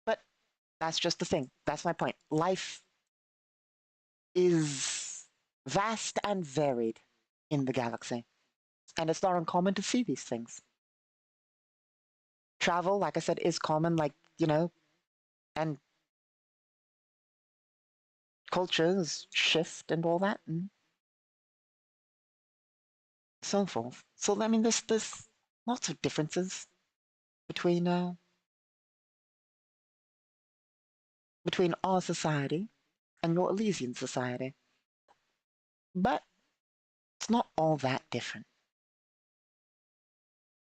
But that's just the thing. That's my point. Life is vast and varied in the galaxy, and it's not uncommon to see these things. Travel, like I said, is common, like, you know, and cultures shift and all that, and so forth. So, I mean, there's lots of differences between between our society and your Elysian society. But it's not all that different.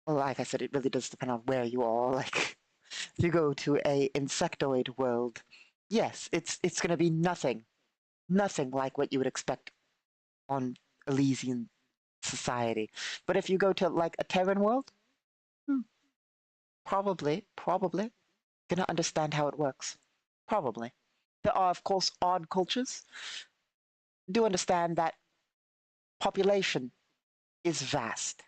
Well, like I said, it really does depend on where you are. Like, if you go to a insectoid world, yes, it's going to be nothing like what you would expect on Elysian society. But if you go to like a Terran world, probably gonna understand how it works. Probably. There are, of course, odd cultures. Do understand that population is vast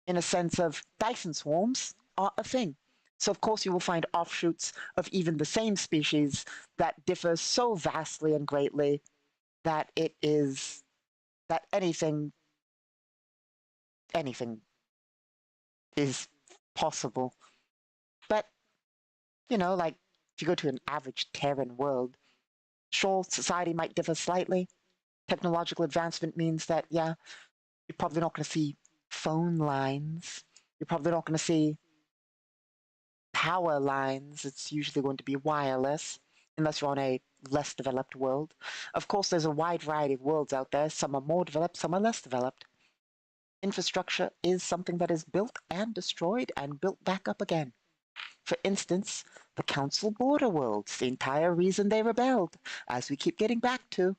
in a sense of Dyson swarms are a thing. So, of course, you will find offshoots of even the same species that differ so vastly and greatly that it is that anything is possible. But, you know, like if you go to an average Terran world, sure, society might differ slightly. Technological advancement means that, yeah, you're probably not going to see phone lines. You're probably not going to see power lines. It's usually going to be wireless, unless you're on a less developed world. Of course, there's a wide variety of worlds out there. Some are more developed, some are less developed. infrastructure is something that is built and destroyed and built back up again. For instance, the Council Border Worlds, the entire reason they rebelled, as we keep getting back to,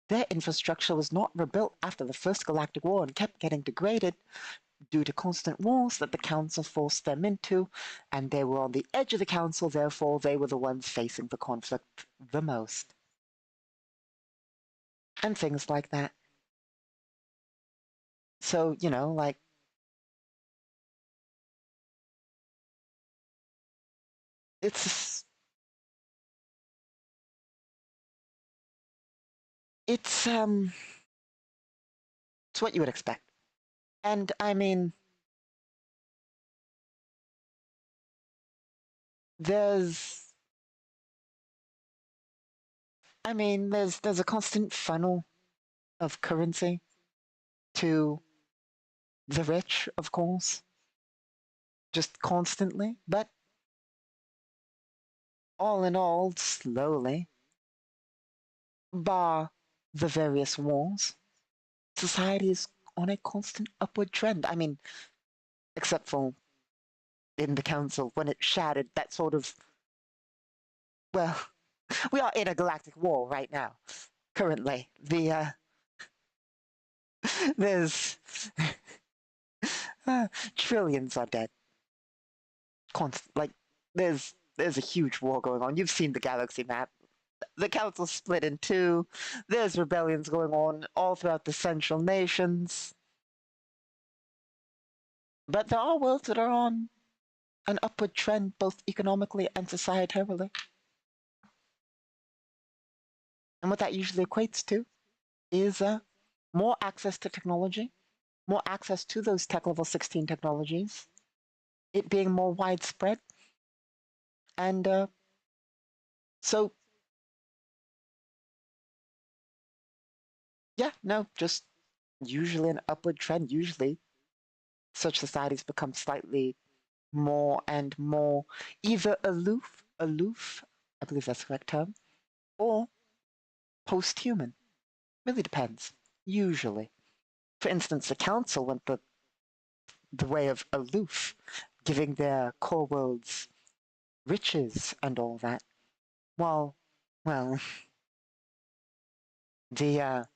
their infrastructure was not rebuilt after the First Galactic War and kept getting degraded due to constant wars that the Council forced them into, and they were on the edge of the Council, therefore they were the ones facing the conflict the most. And things like that. So, you know, like, it's it's it's what you would expect. And I mean, there's there's a constant funnel of currency to the rich, of course, just constantly, but all in all, slowly, bar the various wars, society is on a constant upward trend. I mean, except for in the council when it shattered that sort of, well, we are in a galactic war right now. Currently, there's trillions are dead. Like there's a huge war going on. You've seen the galaxy map. The council's split in two. There's rebellions going on all throughout the central nations. But there are worlds that are on an upward trend, both economically and societally. And what that usually equates to is more access to technology, more access to those tech level 16 technologies, it being more widespread. And so, yeah, no, just usually an upward trend. Usually, such societies become slightly more and more either aloof, I believe that's the correct term, or post-human. Really depends, usually. For instance, the council went the way of aloof, giving their core worlds riches and all that, while, well, the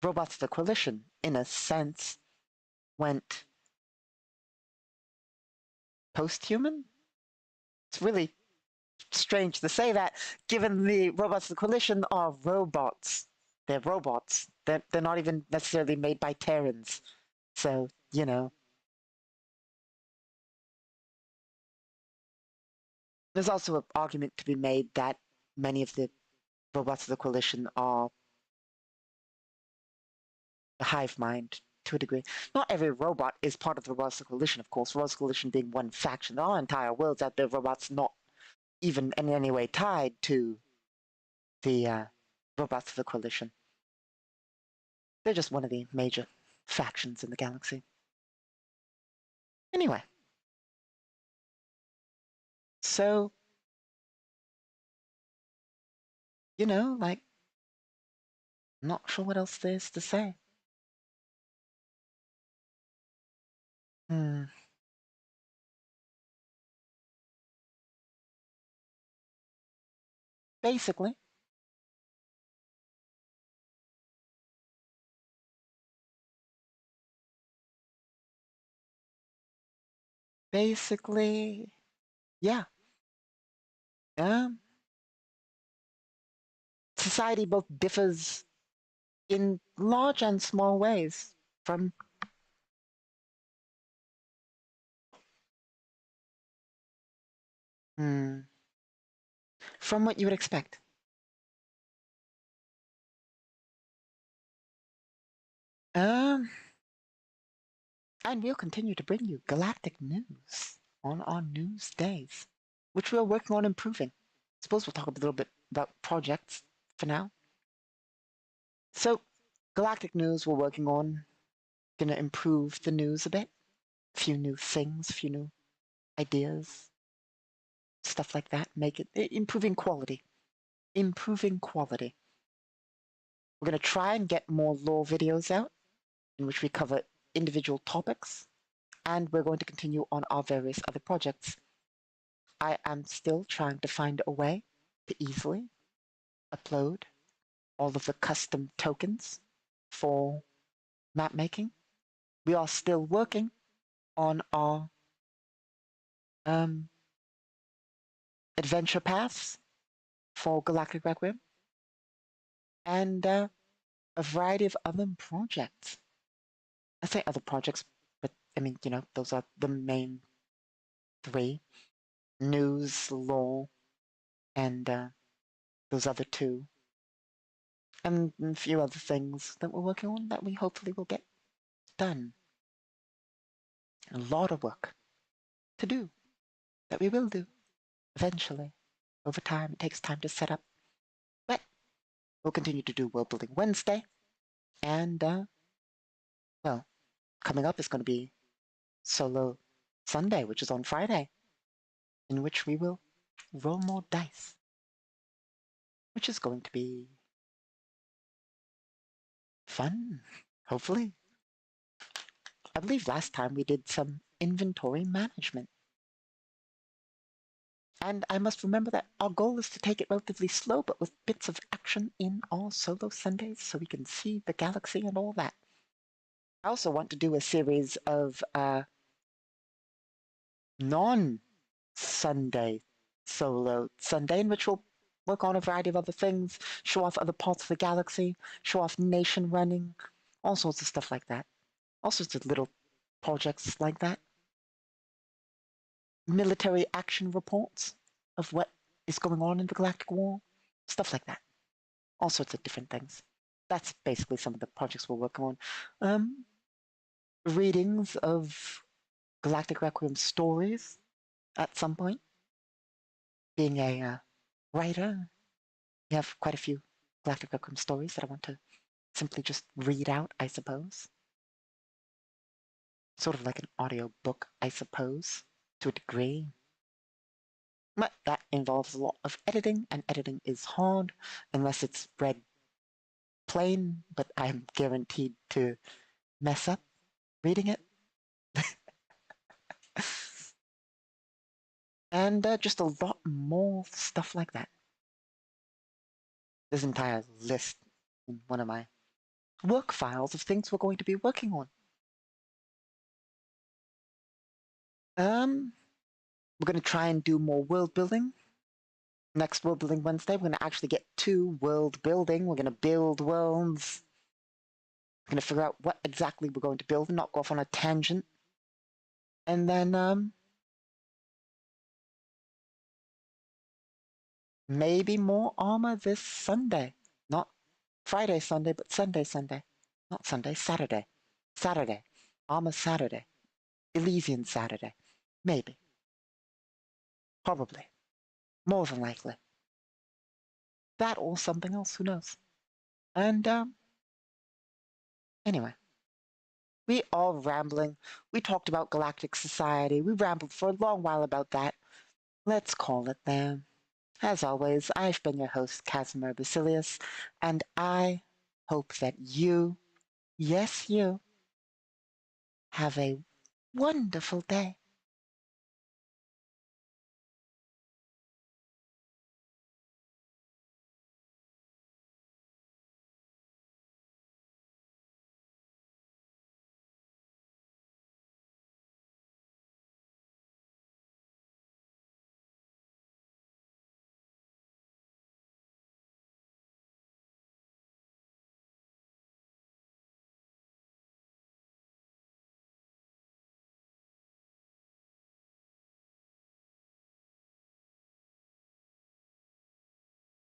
robots of the coalition, in a sense, went post-human? It's really strange to say that, given the robots of the coalition are robots. They're robots. They're not even necessarily made by Terrans. So, you know. There's also an argument to be made that many of the robots of the coalition are a hive mind to a degree. Not every robot is part of the robots of the coalition, of course. Robots of the coalition being one faction. There are entire worlds out there, robots not even in any way tied to the robots of the coalition. They're just one of the major factions in the galaxy. Anyway. So, you know, like, not sure what else there is to say. Basically. Basically, yeah. Society both differs in large and small ways from from what you would expect. And we'll continue to bring you galactic news on our news days, which we are working on improving. I suppose we'll talk a little bit about projects for now. So, galactic news we're working on, gonna improve the news a bit. A few new things, a few new ideas, stuff like that. Make it improving quality. Improving quality. We're gonna try and get more lore videos out in which we cover individual topics, and we're going to continue on our various other projects. I am still trying to find a way to easily upload all of the custom tokens for map making. We are still working on our adventure paths for Galactic Requiem and a variety of other projects. I say other projects, but I mean, those are the main three: news, law, and those other two, and a few other things that we're working on that we hopefully will get done. A lot of work to do that we will do eventually. Over time, it takes time to set up, but we'll continue to do Worldbuilding Wednesday, and well, coming up is going to be Solo Sunday, which is on Friday, in which we will roll more dice, which is going to be fun, hopefully. I believe last time we did some inventory management. And I must remember that our goal is to take it relatively slow, but with bits of action in all Solo Sundays so we can see the galaxy and all that. I also want to do a series of non-Sunday Solo Sunday, in which we'll work on a variety of other things, show off other parts of the galaxy, show off nation running, all sorts of stuff like that. All sorts of little projects like that. Military action reports of what is going on in the Galactic War, stuff like that. All sorts of different things. That's basically some of the projects we're working on. Readings of Galactic Requiem stories at some point. Being a writer, we have quite a few Galactic Requiem stories that I want to simply just read out, I suppose. Sort of like an audio book, I suppose, to a degree. But that involves a lot of editing, and editing is hard unless it's read plain, but I'm guaranteed to mess up reading it. And just a lot more stuff like that. This entire list in one of my work files of things we're going to be working on. We're going to try and do more world building. Next World Building Wednesday, we're going to actually get to world building. We're going to build worlds. We're going to figure out what exactly we're going to build and not go off on a tangent. And then, maybe more armor this Sunday. Not Friday, Sunday, but Sunday, Sunday. Not Sunday, Saturday. Saturday. Armor Saturday. Elysian Saturday. Maybe. Probably. More than likely. That or something else, who knows? And, anyway. We are rambling. We talked about Galactic Society. We rambled for a long while about that. Let's call it there. As always, I've been your host, Casimir Basilius, and I hope that you, yes, you, have a wonderful day.